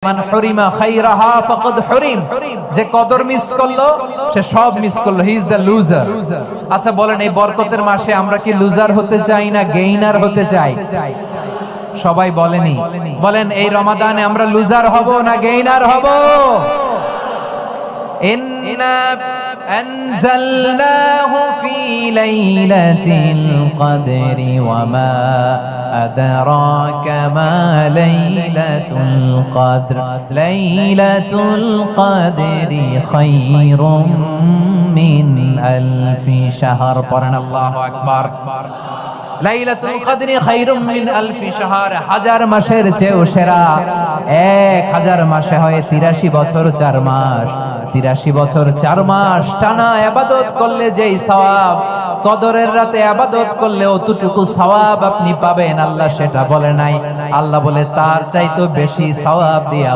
মান হুরিমা খাইরাহা ফাকাদ হুরিম, যে কদর মিস করলো সে সব মিস করলো, হি ইজ দ্য লুজার। আচ্ছা বলেন, এই বরকতের মাসে আমরা কি লুজার হতে চাই না গেইনার হতে চাই? সবাই বলেনি, বলেন এই রমাদানে আমরা লুজার হব না গেইনার হব? ইন্না আনজালনাহু ফি লাইলাতিল কদরি ওয়া মা আদরাকা মা লাইলাতুল কদর, লাইলাতুল কদরি খায়রুম মিন আলফি শাহর। পড়েন আল্লাহু আকবার। লাইলাতুল কদরি খায়রুম মিন আলফি শাহর, হাজার মাসের চেয়েও সেরা। 1000 মাসে হয় 83 বছর 4 মাস। 83 বছর 4 মাস টানা ইবাদত করলে যেই সওয়াব, কদরের রাতে ইবাদত করলে অতটুকু সওয়াব আপনি পাবেন, আল্লাহ সেটা বলে নাই। আল্লাহ বলে তার চাইতে বেশি সওয়াব দিয়া